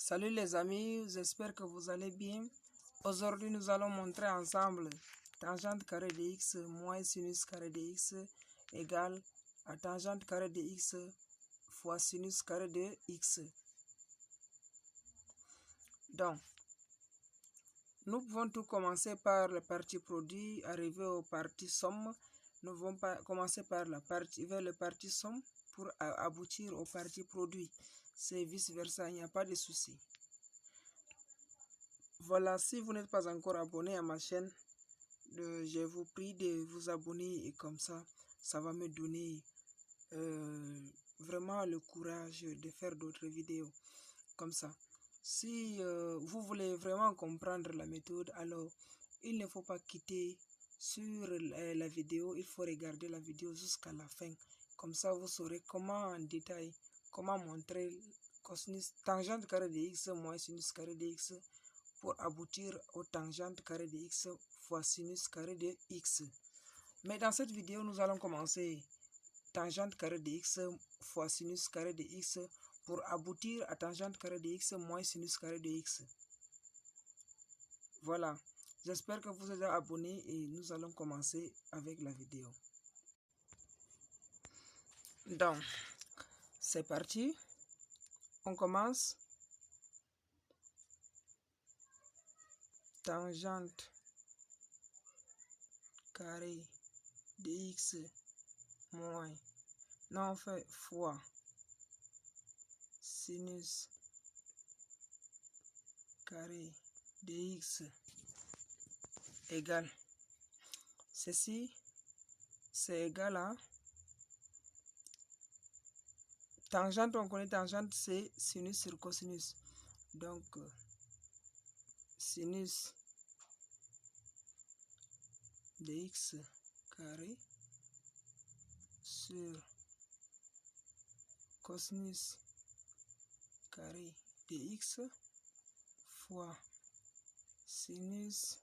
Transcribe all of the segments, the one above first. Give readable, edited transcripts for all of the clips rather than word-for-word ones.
Salut les amis, j'espère que vous allez bien. Aujourd'hui, nous allons montrer ensemble tangente carré de x moins sinus carré de x égale à tangente carré de x fois sinus carré de x. Donc, nous pouvons tout commencer par la partie produit, arriver aux parties somme. Nous allons commencer par la partie vers le partie somme pour aboutir au partie produit. C'est vice versa, il n'y a pas de souci. Voilà, si vous n'êtes pas encore abonné à ma chaîne, je vous prie de vous abonner et comme ça va me donner vraiment le courage de faire d'autres vidéos comme ça. Si vous voulez vraiment comprendre la méthode, alors il ne faut pas quitter sur la vidéo, il faut regarder la vidéo jusqu'à la fin. Comme ça, vous saurez comment en détail, comment montrer cosinus, tangente carré de x moins sinus carré de x pour aboutir au tangente carré de x fois sinus carré de x. Mais dans cette vidéo, nous allons commencer tangente carré de x fois sinus carré de x pour aboutir à tangente carré de x moins sinus carré de x. Voilà, j'espère que vous êtes abonnés et nous allons commencer avec la vidéo. Donc, c'est parti, on commence. Tangente carré de x moins, non, on fait fois sinus carré de x égale, ceci c'est égal à tangente, on connaît tangente c'est sinus sur cosinus, donc sinus de x carré sur cosinus carré de x fois sinus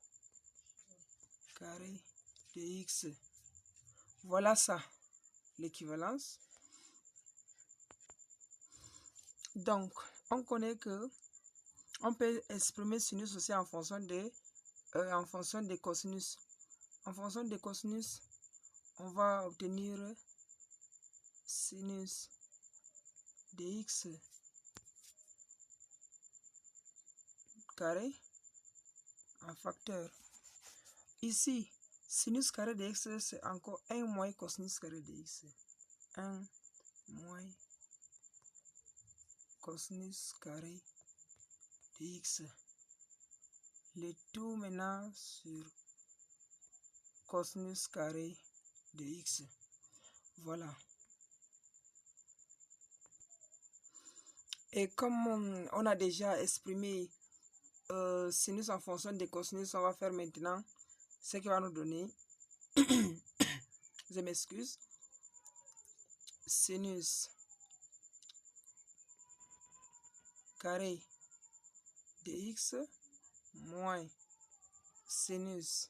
carré de x. Voilà ça, l'équivalence. Donc, on connaît que on peut exprimer sinus aussi en fonction des cosinus. En fonction des cosinus, on va obtenir sinus de x carré en facteur. Ici, sinus carré de x, c'est encore 1 moins cosinus carré de x. 1 moins cosinus carré de x. Le tout maintenant sur cosinus carré de x. Voilà. Et comme on a déjà exprimé sinus en fonction des cosinus, on va faire maintenant ce qui va nous donner, je m'excuse, sinus carré de x moins sinus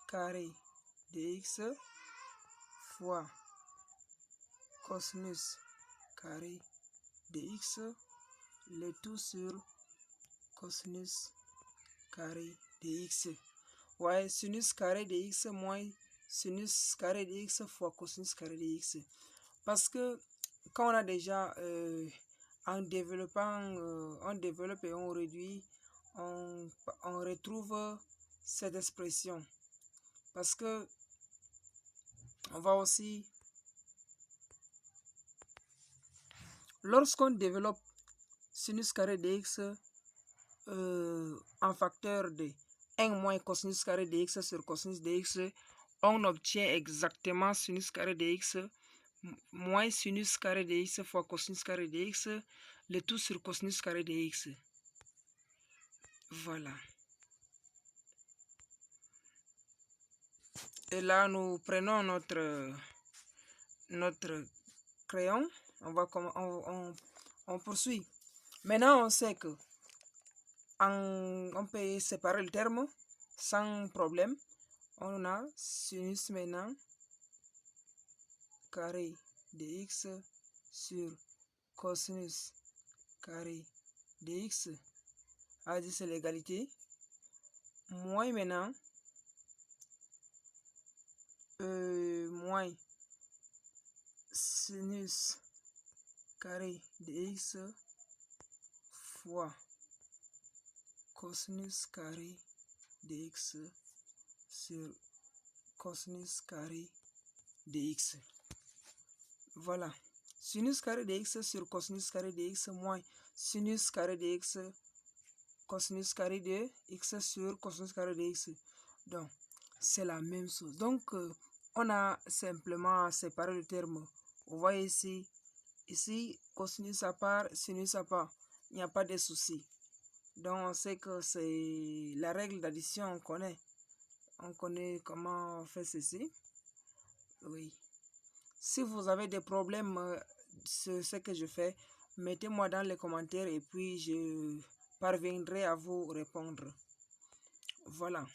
carré de x fois cosinus carré de x, le tout sur cosinus carré de x. Ouais, sinus carré de x moins sinus carré de x fois cosinus carré de x. Parce que quand on a déjà en développant, on développe et on réduit, on retrouve cette expression. Parce que on va aussi, lorsqu'on développe sinus carré de x en facteur de 1 moins cosinus carré de x sur cosinus de x, on obtient exactement sinus carré de x moins sinus carré de x fois cosinus carré de x, le tout sur cosinus carré de x. Voilà. Et là, nous prenons notre crayon. On poursuit. Maintenant, on sait que on peut séparer le terme sans problème. On a sinus maintenant carré de x sur cosinus carré de x a dit c'est l'égalité, moins maintenant moins sinus carré de x fois cosinus carré de x sur cosinus carré de x. Voilà. Sinus carré de x sur cosinus carré de x moins sinus carré de x cosinus carré de x sur cosinus carré de x. Donc, c'est la même chose. Donc, on a simplement séparé le terme. Vous voyez ici, cosinus à part, sinus à part. Il n'y a pas de souci. Donc, on sait que c'est la règle d'addition, on connaît. On connaît comment on fait ceci. Oui. Si vous avez des problèmes sur ce que je fais, mettez-moi dans les commentaires et puis je parviendrai à vous répondre. Voilà.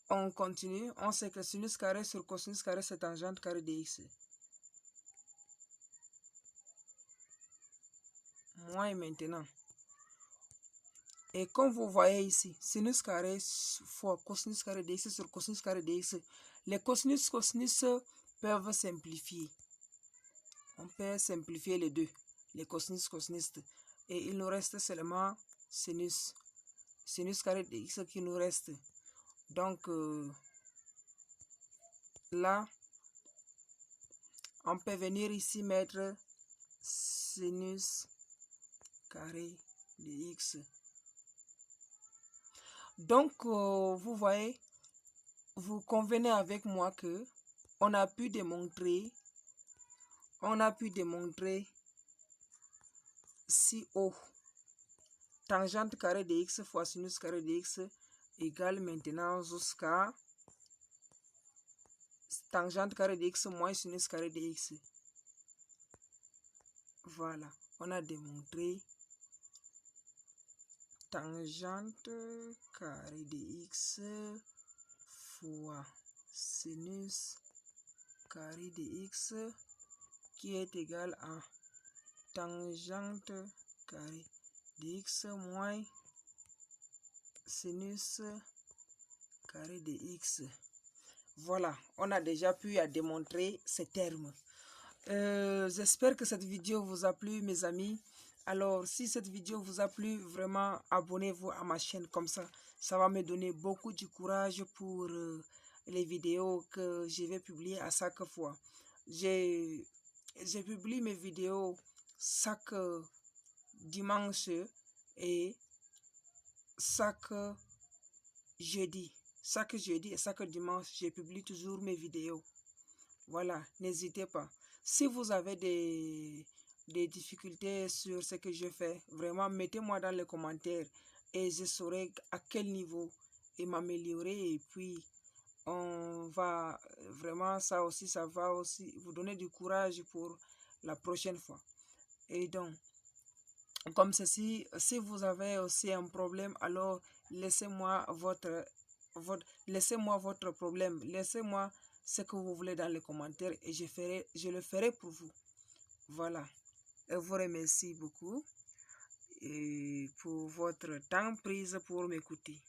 On continue. On sait que sinus carré sur cosinus carré, c'est tangente carré de x. Moins maintenant. Et comme vous voyez ici, sinus carré fois cosinus carré de x sur cosinus carré de x, les cosinus peuvent simplifier. On peut simplifier les deux, les cosinus. Et il nous reste seulement sinus. Sinus carré de x qui nous reste. Donc, là, on peut venir ici mettre sinus carré de x. Donc, vous voyez, vous convenez avec moi que on a pu démontrer si O tangente carré de x fois sinus carré de x égale maintenant jusqu'à tangente carré de x moins sinus carré de x. Voilà, on a démontré tangente carré de x fois sinus carré de x qui est égal à tangente carré de x moins sinus carré de x. Voilà, on a déjà pu démontrer ces termes. J'espère que cette vidéo vous a plu, mes amis. Alors, si cette vidéo vous a plu, vraiment, abonnez-vous à ma chaîne. Comme ça va me donner beaucoup de courage pour les vidéos que je vais publier à chaque fois. Je publie mes vidéos chaque dimanche et chaque jeudi. Chaque jeudi et chaque dimanche, je publie toujours mes vidéos. Voilà, n'hésitez pas. Si vous avez des difficultés sur ce que je fais, vraiment, mettez-moi dans les commentaires et je saurai à quel niveau et m'améliorer. Et puis, on va vraiment, ça va aussi vous donner du courage pour la prochaine fois. Et donc, comme ceci, si vous avez aussi un problème, alors laissez-moi votre problème, laissez-moi ce que vous voulez dans les commentaires et je le ferai pour vous. Voilà. Je vous remercie beaucoup et pour votre temps pris pour m'écouter.